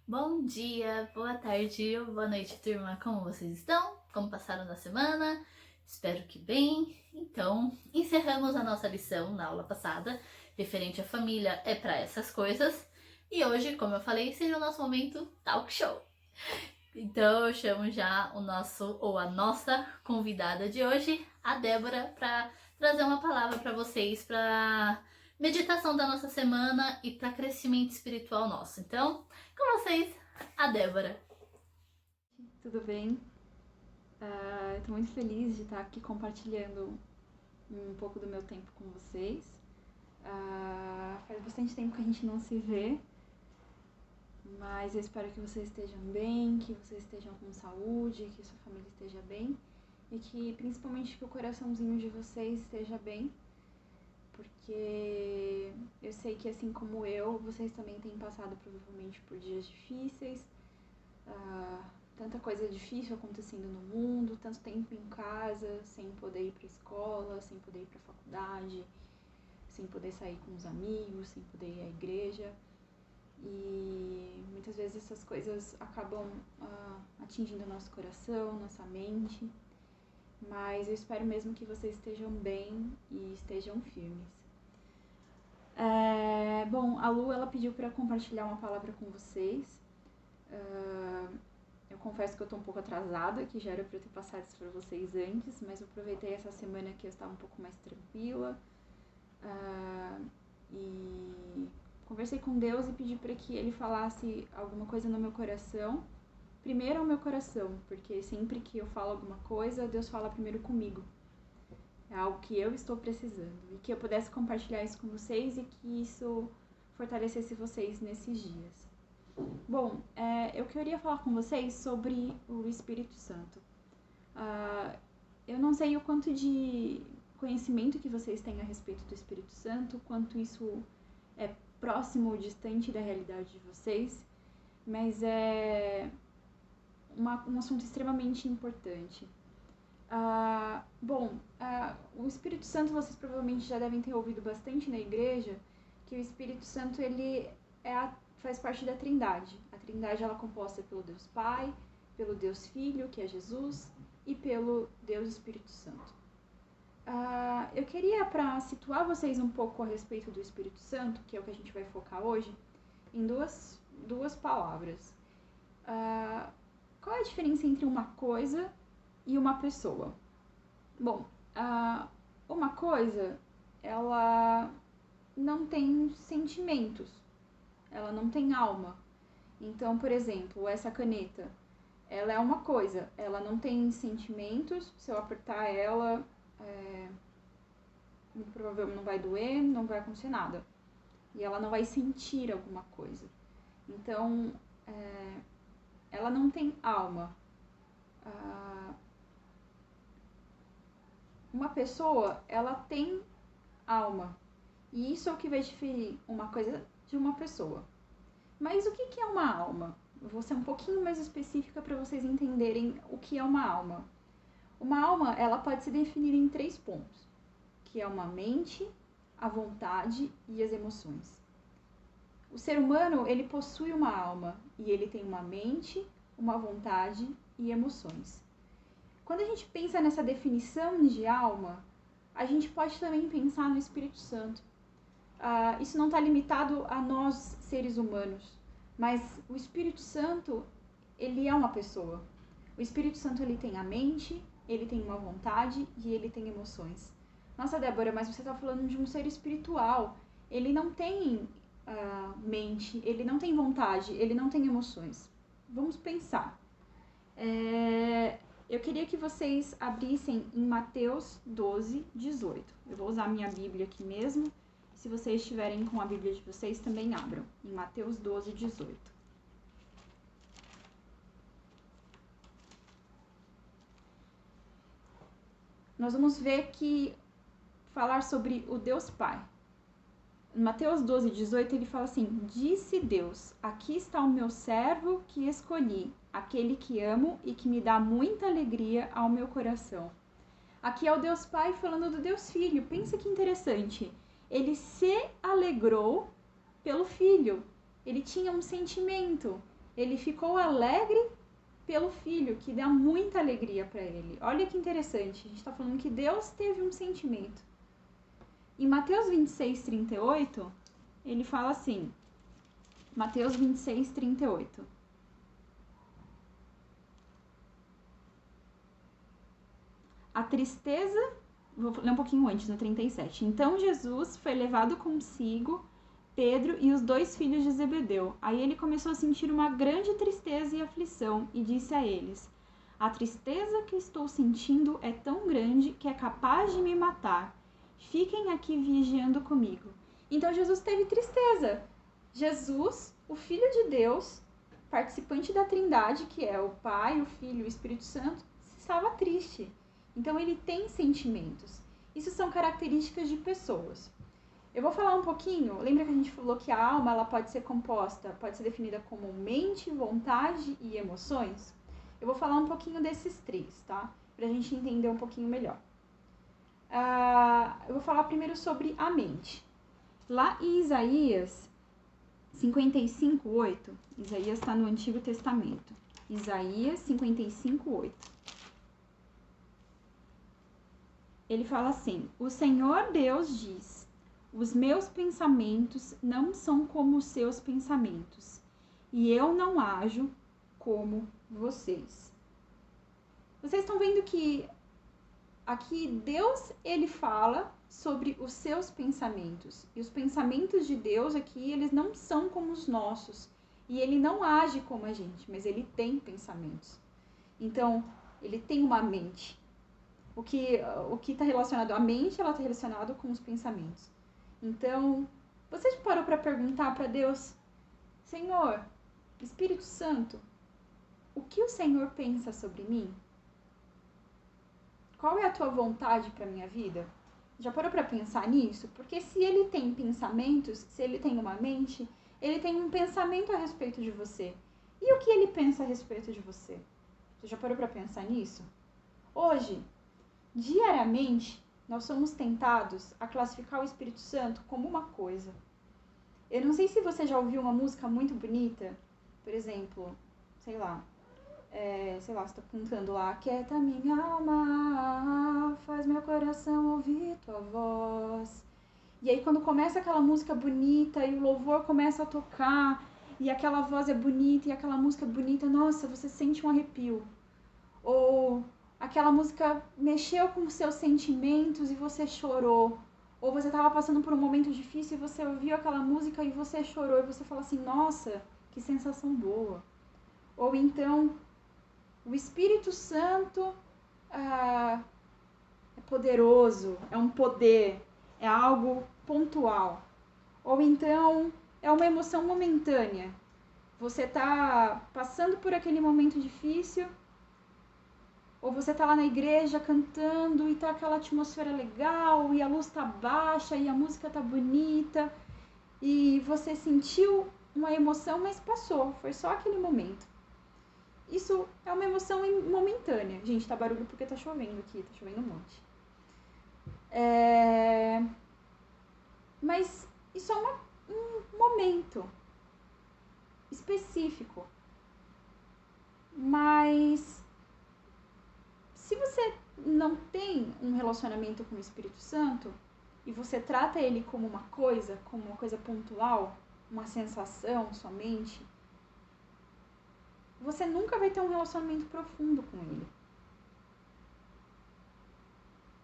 Bom dia, boa tarde ou boa noite, turma. Como vocês estão? Como passaram na semana? Espero que bem. Então, encerramos a nossa lição na aula passada, referente à família é para essas coisas. E hoje, como eu falei, seria o nosso momento talk show. Então, eu chamo já o nosso ou a nossa convidada de hoje, a Débora, para trazer uma palavra para vocês, para meditação da nossa semana e para crescimento espiritual nosso. Então, com vocês, a Débora. Tudo bem? Estou muito feliz de estar aqui compartilhando um pouco do meu tempo com vocês. Faz bastante tempo que a gente não se vê, mas eu espero que vocês estejam bem, que vocês estejam com saúde, que sua família esteja bem e que principalmente que o coraçãozinho de vocês esteja bem, porque eu sei que assim como eu, vocês também têm passado provavelmente por dias difíceis, tanta coisa difícil acontecendo no mundo, tanto tempo em casa, sem poder ir para a escola, sem poder ir para a faculdade, sem poder sair com os amigos, sem poder ir à igreja. E muitas vezes essas coisas acabam atingindo o nosso coração, nossa mente. Mas eu espero mesmo que vocês estejam bem e estejam firmes. Bom, a Lu, ela pediu para compartilhar uma palavra com vocês. Eu confesso que eu tô um pouco atrasada, que já era pra eu ter passado isso pra vocês antes, mas eu aproveitei essa semana que eu estava um pouco mais tranquila e conversei com Deus e pedi para que Ele falasse alguma coisa no meu coração. Primeiro ao meu coração, porque sempre que eu falo alguma coisa, Deus fala primeiro comigo. É algo que eu estou precisando e que eu pudesse compartilhar isso com vocês e que isso fortalecesse vocês nesses dias. Bom, eu queria falar com vocês sobre o Espírito Santo. Eu não sei o quanto de conhecimento que vocês têm a respeito do Espírito Santo, quanto isso é próximo ou distante da realidade de vocês, mas é um assunto extremamente importante. O Espírito Santo, vocês provavelmente já devem ter ouvido bastante na igreja, que o Espírito Santo ele faz parte da Trindade. A Trindade ela é composta pelo Deus Pai, pelo Deus Filho, que é Jesus, e pelo Deus Espírito Santo. Eu queria, para situar vocês um pouco a respeito do Espírito Santo, que é o que a gente vai focar hoje, em duas palavras. Qual é a diferença entre uma coisa e uma pessoa? Bom, uma coisa, ela não tem sentimentos, ela não tem alma. Então, por exemplo, essa caneta, ela é uma coisa, ela não tem sentimentos, se eu apertar ela, muito provavelmente não vai doer, não vai acontecer nada. E ela não vai sentir alguma coisa. Então, ela não tem alma. Uma pessoa, ela tem alma. E isso é o que vai diferir uma coisa de uma pessoa. Mas o que é uma alma? Eu vou ser um pouquinho mais específica para vocês entenderem o que é uma alma. Uma alma, ela pode se definir em 3 pontos, que é uma mente, a vontade e as emoções. O ser humano, ele possui uma alma e ele tem uma mente, uma vontade e emoções. Quando a gente pensa nessa definição de alma, a gente pode também pensar no Espírito Santo. Isso não está limitado a nós, seres humanos, mas o Espírito Santo, ele é uma pessoa. O Espírito Santo, ele tem a mente, ele tem uma vontade e ele tem emoções. Nossa, Débora, mas você está falando de um ser espiritual. Ele não tem mente, ele não tem vontade, ele não tem emoções. Vamos pensar. Eu queria que vocês abrissem em Mateus 12, 18. Eu vou usar minha Bíblia aqui mesmo. Se vocês estiverem com a Bíblia de vocês, também abram. Em Mateus 12, 18. Nós vamos ver que falar sobre o Deus Pai. Em Mateus 12, 18, ele fala assim: Disse Deus, aqui está o meu servo que escolhi, aquele que amo e que me dá muita alegria ao meu coração. Aqui é o Deus Pai falando do Deus Filho. Pensa que interessante. Ele se alegrou pelo Filho. Ele tinha um sentimento. Ele ficou alegre pelo filho, que dá muita alegria para ele. Olha que interessante, a gente está falando que Deus teve um sentimento. Em Mateus 26, 38, ele fala assim, Mateus 26, 38. A tristeza, vou ler um pouquinho antes, no 37. Então Jesus foi levado consigo Pedro e os 2 filhos de Zebedeu. Aí ele começou a sentir uma grande tristeza e aflição e disse a eles: a tristeza que estou sentindo é tão grande que é capaz de me matar. Fiquem aqui vigiando comigo. Então Jesus teve tristeza. Jesus, o Filho de Deus, participante da Trindade, que é o Pai, o Filho e o Espírito Santo, estava triste. Então ele tem sentimentos. Isso são características de pessoas. Eu vou falar um pouquinho, lembra que a gente falou que a alma ela pode ser composta, pode ser definida como mente, vontade e emoções? Eu vou falar um pouquinho desses 3, tá? Pra gente entender um pouquinho melhor. Eu vou falar primeiro sobre a mente. Lá em Isaías 55:8, Isaías está no Antigo Testamento. Isaías 55:8. Ele fala assim: o Senhor Deus diz: os meus pensamentos não são como os seus pensamentos, e eu não ajo como vocês. Vocês estão vendo que aqui Deus, ele fala sobre os seus pensamentos. E os pensamentos de Deus aqui, eles não são como os nossos. E ele não age como a gente, mas ele tem pensamentos. Então, ele tem uma mente. O que está relacionado à mente, ela está relacionado com os pensamentos. Então, você já parou para perguntar para Deus: Senhor, Espírito Santo, o que o Senhor pensa sobre mim? Qual é a tua vontade para minha vida? Já parou para pensar nisso? Porque se ele tem pensamentos, se ele tem uma mente, ele tem um pensamento a respeito de você. E o que ele pensa a respeito de você? Você já parou para pensar nisso? Hoje, diariamente, nós somos tentados a classificar o Espírito Santo como uma coisa. Eu não sei se você já ouviu uma música muito bonita, por exemplo, sei lá, você está cantando lá: quieta minha alma, faz meu coração ouvir tua voz. E aí quando começa aquela música bonita e o louvor começa a tocar, e aquela voz é bonita e aquela música é bonita, nossa, você sente um arrepio. Ou aquela música mexeu com os seus sentimentos e você chorou. Ou você estava passando por um momento difícil e você ouviu aquela música e você chorou. E você fala assim: nossa, que sensação boa. Ou então, o Espírito Santo é poderoso, é um poder, é algo pontual. Ou então, é uma emoção momentânea. Você está passando por aquele momento difícil, ou você está lá na igreja cantando e tá aquela atmosfera legal, e a luz tá baixa, e a música tá bonita, e você sentiu uma emoção, mas passou, foi só aquele momento. Isso é uma emoção momentânea. Gente, tá barulho porque tá chovendo aqui, tá chovendo um monte. Mas isso é um momento específico. Mas se você não tem um relacionamento com o Espírito Santo e você trata ele como uma coisa pontual, uma sensação somente, você nunca vai ter um relacionamento profundo com ele.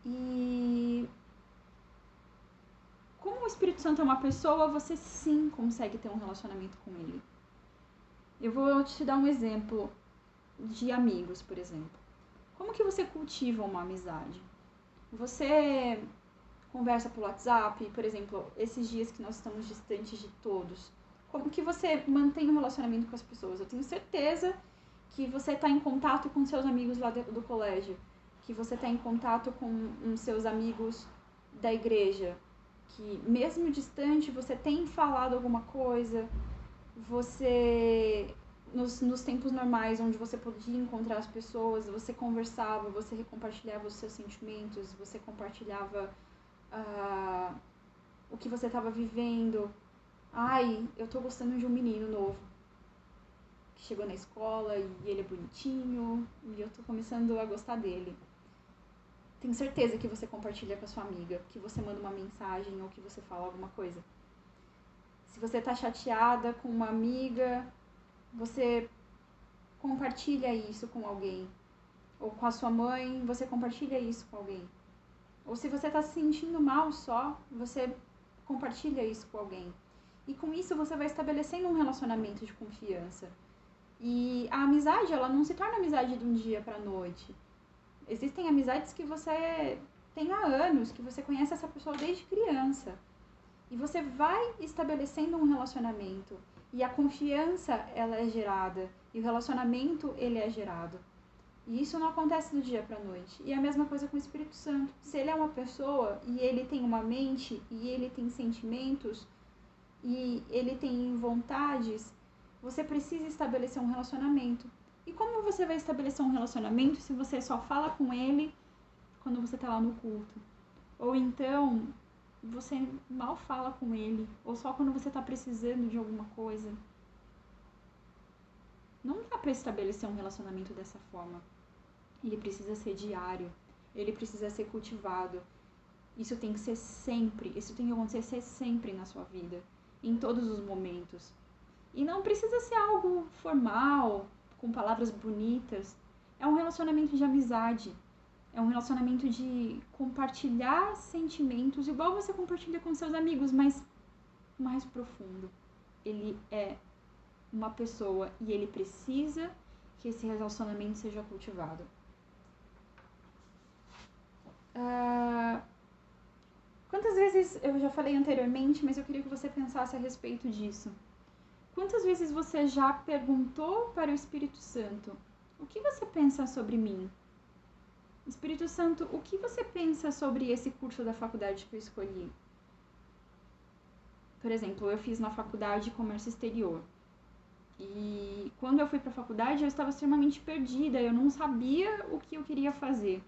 E como o Espírito Santo é uma pessoa, você sim consegue ter um relacionamento com ele. Eu vou te dar um exemplo de amigos, por exemplo. Como que você cultiva uma amizade? Você conversa pelo WhatsApp, por exemplo, esses dias que nós estamos distantes de todos. Como que você mantém um relacionamento com as pessoas? Eu tenho certeza que você está em contato com seus amigos lá do colégio, que você está em contato com os seus amigos da igreja, que mesmo distante você tem falado alguma coisa, você... Nos tempos normais, onde você podia encontrar as pessoas, você conversava, você compartilhava os seus sentimentos, você compartilhava o que você estava vivendo. Ai, eu tô gostando de um menino novo. chegou na escola e ele é bonitinho e eu tô começando a gostar dele. Tenho certeza que você compartilha com a sua amiga, que você manda uma mensagem ou que você fala alguma coisa. Se você tá chateada com uma amiga, você compartilha isso com alguém. Ou com a sua mãe, você compartilha isso com alguém. Ou se você tá se sentindo mal só, você compartilha isso com alguém. E com isso você vai estabelecendo um relacionamento de confiança. E a amizade, ela não se torna amizade de um dia pra noite. Existem amizades que você tem há anos, que você conhece essa pessoa desde criança. E você vai estabelecendo um relacionamento. E a confiança, ela é gerada. E o relacionamento, ele é gerado. E isso não acontece do dia pra noite. E é a mesma coisa com o Espírito Santo. Se ele é uma pessoa e ele tem uma mente e ele tem sentimentos e ele tem vontades, você precisa estabelecer um relacionamento. E como você vai estabelecer um relacionamento se você só fala com ele quando você tá lá no culto? Ou então, você mal fala com ele, ou só quando você tá precisando de alguma coisa? Não dá pra estabelecer um relacionamento dessa forma. Ele precisa ser diário, ele precisa ser cultivado. Isso tem que ser sempre, isso tem que acontecer sempre na sua vida, em todos os momentos. E não precisa ser algo formal, com palavras bonitas. É um relacionamento de amizade, é um relacionamento de compartilhar sentimentos, igual você compartilha com seus amigos, mas mais profundo. Ele é uma pessoa e ele precisa que esse relacionamento seja cultivado. Quantas vezes, eu já falei anteriormente, mas eu queria que você pensasse a respeito disso. Quantas vezes você já perguntou para o Espírito Santo: o que você pensa sobre mim? Espírito Santo, o que você pensa sobre esse curso da faculdade que eu escolhi? Por exemplo, eu fiz na faculdade Comércio Exterior. E quando eu fui para a faculdade, eu estava extremamente perdida, eu não sabia o que eu queria fazer.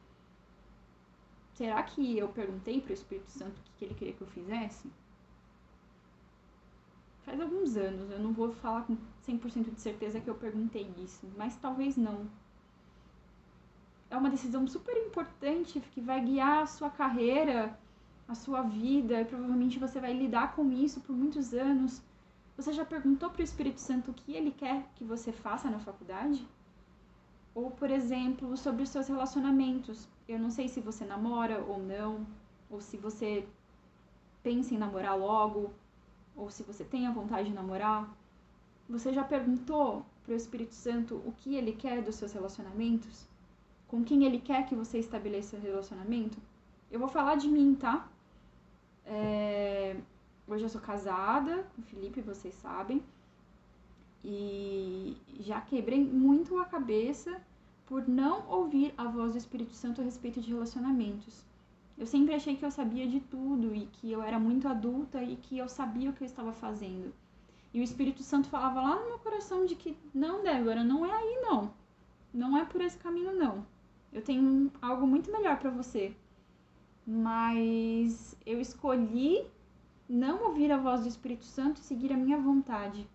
Será que eu perguntei para o Espírito Santo o que ele queria que eu fizesse? Faz alguns anos, eu não vou falar com 100% de certeza que eu perguntei isso, mas talvez não. É uma decisão super importante que vai guiar a sua carreira, a sua vida, e provavelmente você vai lidar com isso por muitos anos. Você já perguntou para o Espírito Santo o que ele quer que você faça na faculdade? Ou, por exemplo, sobre os seus relacionamentos. Eu não sei se você namora ou não, ou se você pensa em namorar logo, ou se você tem a vontade de namorar. Você já perguntou para o Espírito Santo o que ele quer dos seus relacionamentos? Com quem ele quer que você estabeleça relacionamento? Eu vou falar de mim, tá? Hoje eu sou casada com o Felipe, vocês sabem. E já quebrei muito a cabeça por não ouvir a voz do Espírito Santo a respeito de relacionamentos. Eu sempre achei que eu sabia de tudo e que eu era muito adulta e que eu sabia o que eu estava fazendo. E o Espírito Santo falava lá no meu coração de que, não, Débora, não é aí não. Não é por esse caminho não. Eu tenho algo muito melhor para você. Mas eu escolhi não ouvir a voz do Espírito Santo e seguir a minha vontade.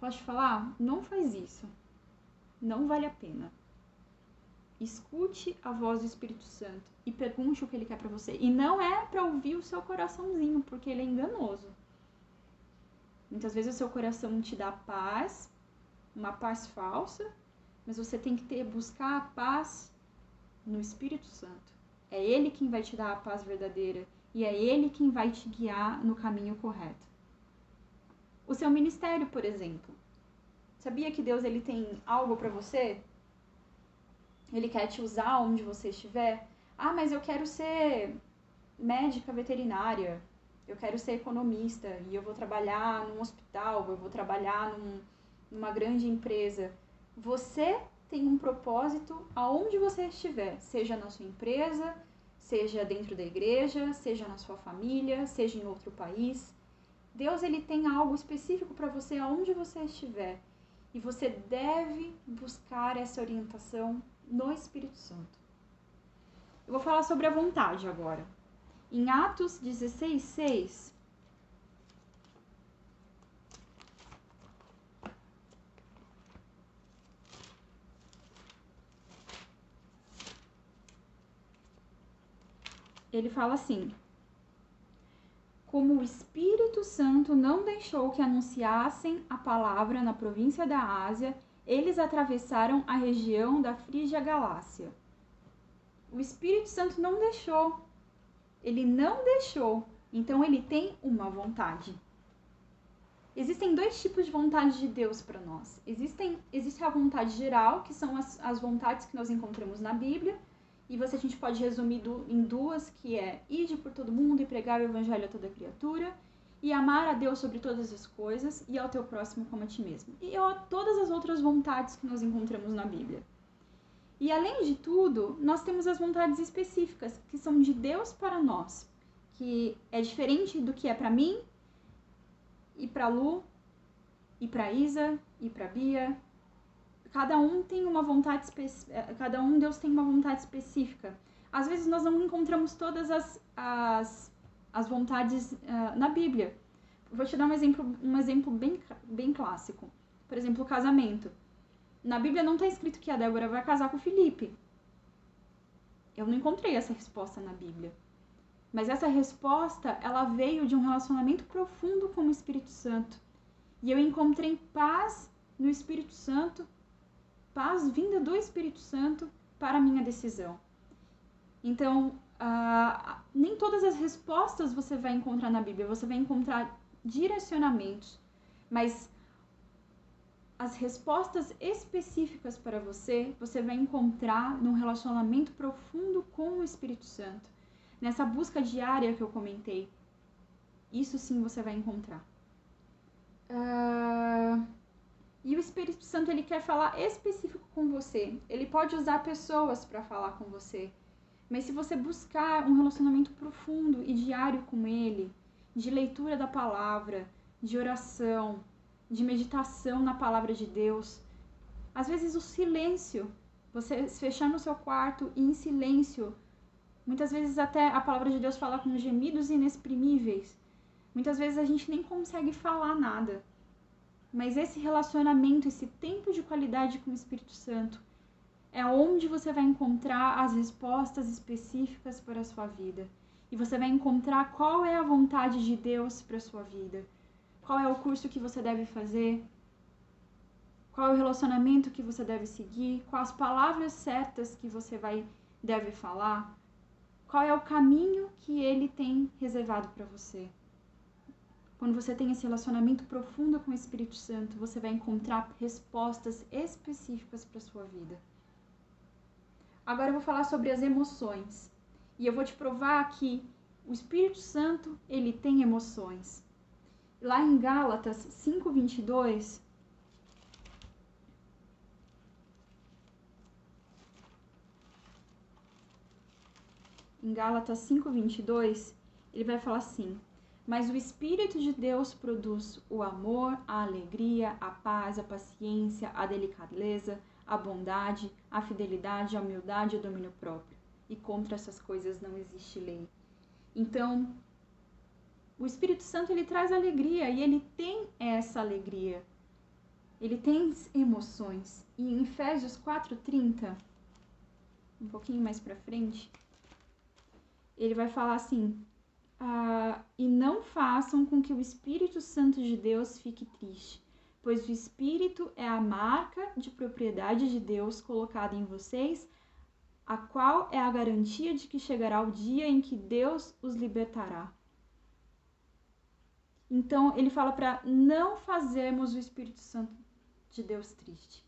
Posso te falar? Não faz isso. Não vale a pena. Escute a voz do Espírito Santo e pergunte o que ele quer pra você. E não é pra ouvir o seu coraçãozinho, porque ele é enganoso. Muitas vezes o seu coração te dá paz, uma paz falsa, mas você tem que buscar a paz no Espírito Santo. É ele quem vai te dar a paz verdadeira e é ele quem vai te guiar no caminho correto. O seu ministério, por exemplo. Sabia que Deus ele tem algo pra você? Ele quer te usar onde você estiver. Ah, mas eu quero ser médica veterinária. Eu quero ser economista e eu vou trabalhar num hospital, eu vou trabalhar numa grande empresa. Você tem um propósito aonde você estiver, seja na sua empresa, seja dentro da igreja, seja na sua família, seja em outro país. Deus ele tem algo específico para você aonde você estiver. E você deve buscar essa orientação no Espírito Santo. Eu vou falar sobre a vontade agora. Em Atos 16:6, ele fala assim: como o Espírito Santo não deixou que anunciassem a palavra na província da Ásia, eles atravessaram a região da Frígia Galácia. O Espírito Santo não deixou. Ele não deixou. Então ele tem uma vontade. Existem dois tipos de vontade de Deus para nós. Existe a vontade geral, que são as vontades que nós encontramos na Bíblia. E a gente pode resumir em duas, que é: ide por todo mundo e pregar o evangelho a toda criatura, e amar a Deus sobre todas as coisas, e ao teu próximo como a ti mesmo. E todas as outras vontades que nós encontramos na Bíblia. E além de tudo, nós temos as vontades específicas, que são de Deus para nós, que é diferente do que é para mim, e para Lu, e para Isa, e para Bia. Cada um tem uma vontade Deus tem uma vontade específica. Às vezes nós não encontramos todas as vontades na Bíblia. Vou te dar um exemplo bem clássico. Por exemplo, o casamento. Na Bíblia não está escrito que a Débora vai casar com o Felipe. Eu não encontrei essa resposta na Bíblia. Mas essa resposta, ela veio de um relacionamento profundo com o Espírito Santo. E eu encontrei paz no Espírito Santo, paz vinda do Espírito Santo para a minha decisão. Então, nem todas as respostas você vai encontrar na Bíblia, você vai encontrar direcionamentos, mas as respostas específicas para você vai encontrar num relacionamento profundo com o Espírito Santo. Nessa busca diária que eu comentei, isso sim você vai encontrar. E o Espírito Santo, ele quer falar específico com você. Ele pode usar pessoas para falar com você. Mas se você buscar um relacionamento profundo e diário com ele, de leitura da palavra, de oração, de meditação na palavra de Deus, às vezes o silêncio, você se fechar no seu quarto e em silêncio, muitas vezes até a palavra de Deus fala com gemidos inexprimíveis. Muitas vezes a gente nem consegue falar nada. Mas esse relacionamento, esse tempo de qualidade com o Espírito Santo, é onde você vai encontrar as respostas específicas para a sua vida. E você vai encontrar qual é a vontade de Deus para a sua vida. Qual é o curso que você deve fazer. Qual é o relacionamento que você deve seguir. Quais as palavras certas que você deve falar. Qual é o caminho que Ele tem reservado para você. Quando você tem esse relacionamento profundo com o Espírito Santo, você vai encontrar respostas específicas para a sua vida. Agora eu vou falar sobre as emoções. E eu vou te provar que o Espírito Santo, ele tem emoções. Lá em Gálatas 5:22, ele vai falar assim: mas o Espírito de Deus produz o amor, a alegria, a paz, a paciência, a delicadeza, a bondade, a fidelidade, a humildade e o domínio próprio. E contra essas coisas não existe lei. Então, o Espírito Santo, ele traz alegria e ele tem essa alegria. Ele tem emoções. E em Efésios 4:30, um pouquinho mais pra frente, ele vai falar assim: e não façam com que o Espírito Santo de Deus fique triste, pois o Espírito é a marca de propriedade de Deus colocada em vocês, a qual é a garantia de que chegará o dia em que Deus os libertará. Então, ele fala para não fazermos o Espírito Santo de Deus triste.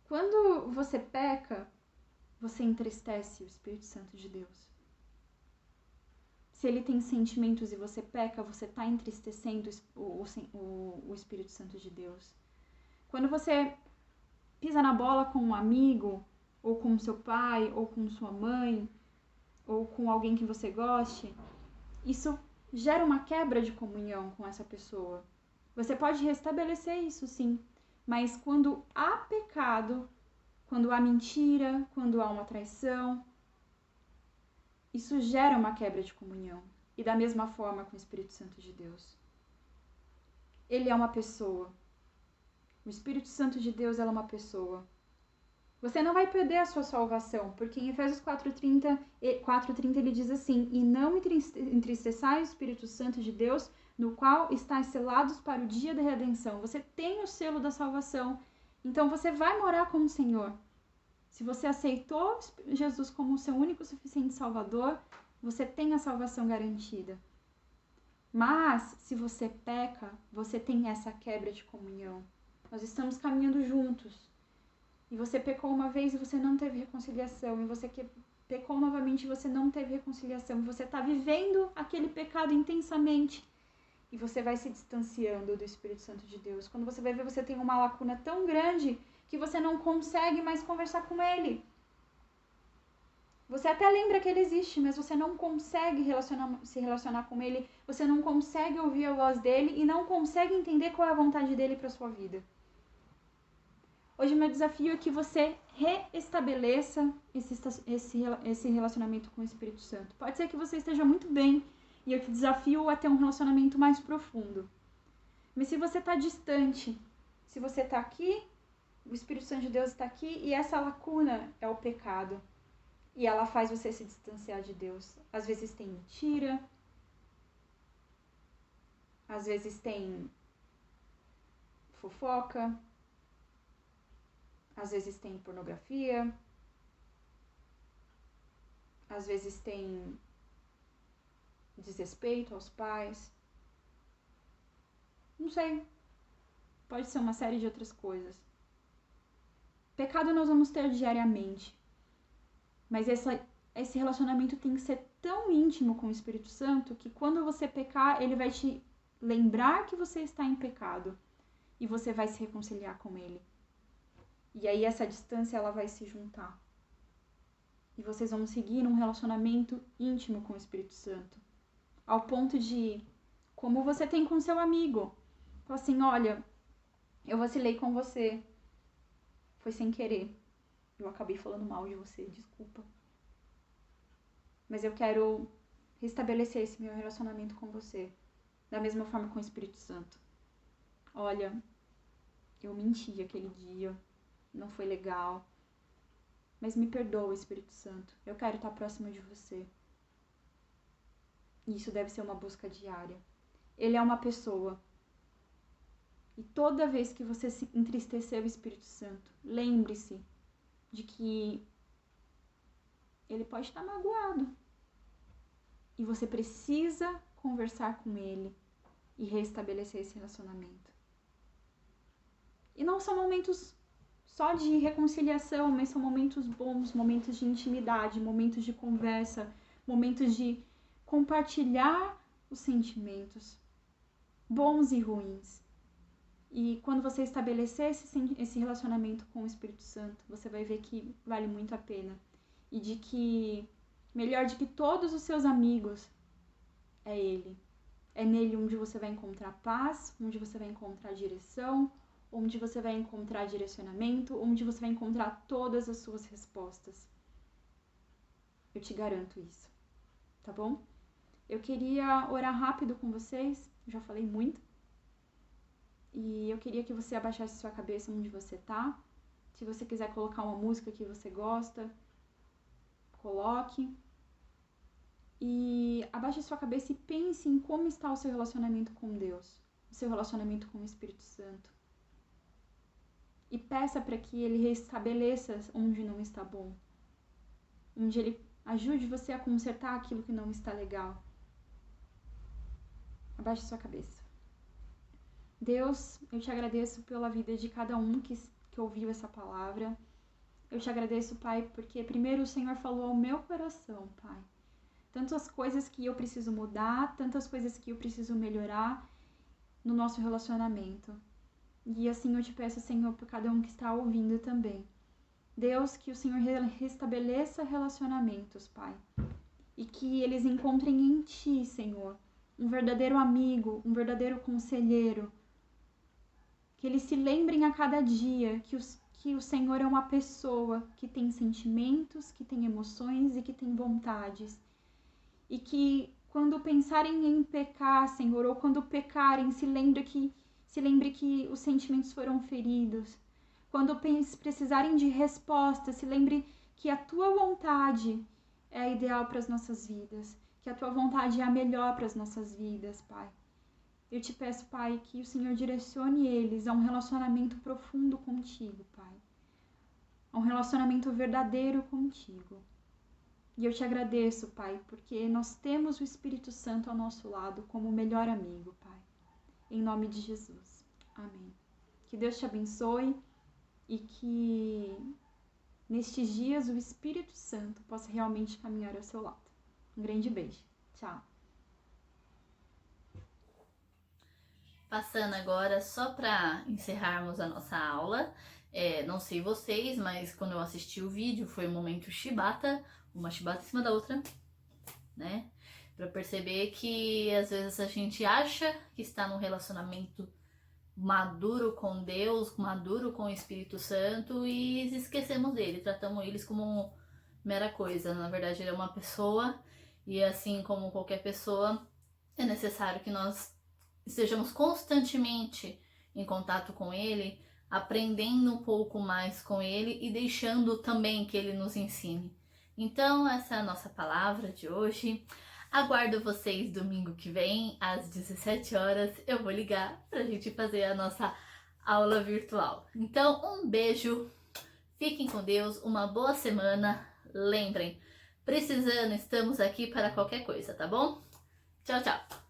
Quando você peca, você entristece o Espírito Santo de Deus. Se ele tem sentimentos e você peca, você está entristecendo o Espírito Santo de Deus. Quando você pisa na bola com um amigo, ou com seu pai, ou com sua mãe, ou com alguém que você goste, isso gera uma quebra de comunhão com essa pessoa. Você pode restabelecer isso, sim, mas quando há pecado, quando há mentira, quando há uma traição, isso gera uma quebra de comunhão. E da mesma forma com o Espírito Santo de Deus. Ele é uma pessoa. O Espírito Santo de Deus é uma pessoa. Você não vai perder a sua salvação, porque em Efésios 4:30 ele diz assim: e não entristeçai o Espírito Santo de Deus, no qual estáis selados para o dia da redenção. Você tem o selo da salvação, então você vai morar com o Senhor. Se você aceitou Jesus como o seu único e suficiente Salvador, você tem a salvação garantida. Mas, se você peca, você tem essa quebra de comunhão. Nós estamos caminhando juntos. E você pecou uma vez e você não teve reconciliação. E você pecou novamente e você não teve reconciliação. E você está vivendo aquele pecado intensamente. E você vai se distanciando do Espírito Santo de Deus. Quando você vai ver, você tem uma lacuna tão grande que você não consegue mais conversar com Ele. Você até lembra que Ele existe, mas você não consegue se relacionar com Ele. Você não consegue ouvir a voz dEle e não consegue entender qual é a vontade dEle para sua vida. Hoje, meu desafio é que você reestabeleça esse relacionamento com o Espírito Santo. Pode ser que você esteja muito bem e eu te desafio a ter um relacionamento mais profundo. Mas se você está distante, se você está aqui, o Espírito Santo de Deus está aqui e essa lacuna é o pecado. E ela faz você se distanciar de Deus. Às vezes tem mentira, às vezes tem fofoca, às vezes tem pornografia, às vezes tem desrespeito aos pais. Não sei. Pode ser uma série de outras coisas. Pecado nós vamos ter diariamente. Mas esse relacionamento tem que ser tão íntimo com o Espírito Santo que quando você pecar, ele vai te lembrar que você está em pecado. E você vai se reconciliar com ele. E aí essa distância ela vai se juntar. E vocês vão seguir num relacionamento íntimo com o Espírito Santo. Ao ponto de, como você tem com seu amigo. Fala assim, olha, eu vacilei com você. Foi sem querer. Eu acabei falando mal de você, desculpa. Mas eu quero restabelecer esse meu relacionamento com você. Da mesma forma com o Espírito Santo. Olha, eu menti aquele dia. Não foi legal. Mas me perdoa, Espírito Santo. Eu quero estar próximo de você. E isso deve ser uma busca diária. Ele é uma pessoa. E toda vez que você se entristecer o Espírito Santo, lembre-se de que ele pode estar magoado. E você precisa conversar com ele e restabelecer esse relacionamento. E não são momentos só de reconciliação, mas são momentos bons, momentos de intimidade, momentos de conversa, momentos de compartilhar os sentimentos, bons e ruins. E quando você estabelecer esse relacionamento com o Espírito Santo, você vai ver que vale muito a pena. E de que, melhor de que todos os seus amigos, é Ele. É nele onde você vai encontrar paz, onde você vai encontrar direção, onde você vai encontrar direcionamento, onde você vai encontrar todas as suas respostas. Eu te garanto isso, tá bom? Eu queria orar rápido com vocês, já falei muito. E eu queria que você abaixasse sua cabeça onde você tá. Se você quiser colocar uma música que você gosta, coloque. E abaixe sua cabeça e pense em como está o seu relacionamento com Deus, o seu relacionamento com o Espírito Santo. E peça para que Ele restabeleça onde não está bom. Onde Ele ajude você a consertar aquilo que não está legal. Abaixe sua cabeça. Deus, eu te agradeço pela vida de cada um que ouviu essa palavra. Eu te agradeço, Pai, porque primeiro o Senhor falou ao meu coração, Pai. Tantas coisas que eu preciso mudar, tantas coisas que eu preciso melhorar no nosso relacionamento. E assim eu te peço, Senhor, por cada um que está ouvindo também. Deus, que o Senhor restabeleça relacionamentos, Pai. E que eles encontrem em Ti, Senhor, um verdadeiro amigo, um verdadeiro conselheiro. Que eles se lembrem a cada dia que o Senhor é uma pessoa que tem sentimentos, que tem emoções e que tem vontades. E que quando pensarem em pecar, Senhor, ou quando pecarem, se lembre que os sentimentos foram feridos. Quando precisarem de resposta, se lembre que a tua vontade é a ideal para as nossas vidas, que a tua vontade é a melhor para as nossas vidas, Pai. Eu te peço, Pai, que o Senhor direcione eles a um relacionamento profundo contigo, Pai. A um relacionamento verdadeiro contigo. E eu te agradeço, Pai, porque nós temos o Espírito Santo ao nosso lado como o melhor amigo, Pai. Em nome de Jesus. Amém. Que Deus te abençoe e que nestes dias o Espírito Santo possa realmente caminhar ao seu lado. Um grande beijo. Tchau. Passando agora, só para encerrarmos a nossa aula, não sei vocês, mas quando eu assisti o vídeo foi um momento Shibata, uma Shibata em cima da outra, né? Para perceber que às vezes a gente acha que está num relacionamento maduro com Deus, maduro com o Espírito Santo e esquecemos dele, tratamos eles como mera coisa. Na verdade, ele é uma pessoa e assim como qualquer pessoa, é necessário que nós estejamos constantemente em contato com ele, aprendendo um pouco mais com ele e deixando também que ele nos ensine. Então, essa é a nossa palavra de hoje. Aguardo vocês domingo que vem, às 17 horas. Eu vou ligar pra gente fazer a nossa aula virtual. Então, um beijo, fiquem com Deus, uma boa semana. Lembrem, precisando, estamos aqui para qualquer coisa, tá bom? Tchau, tchau!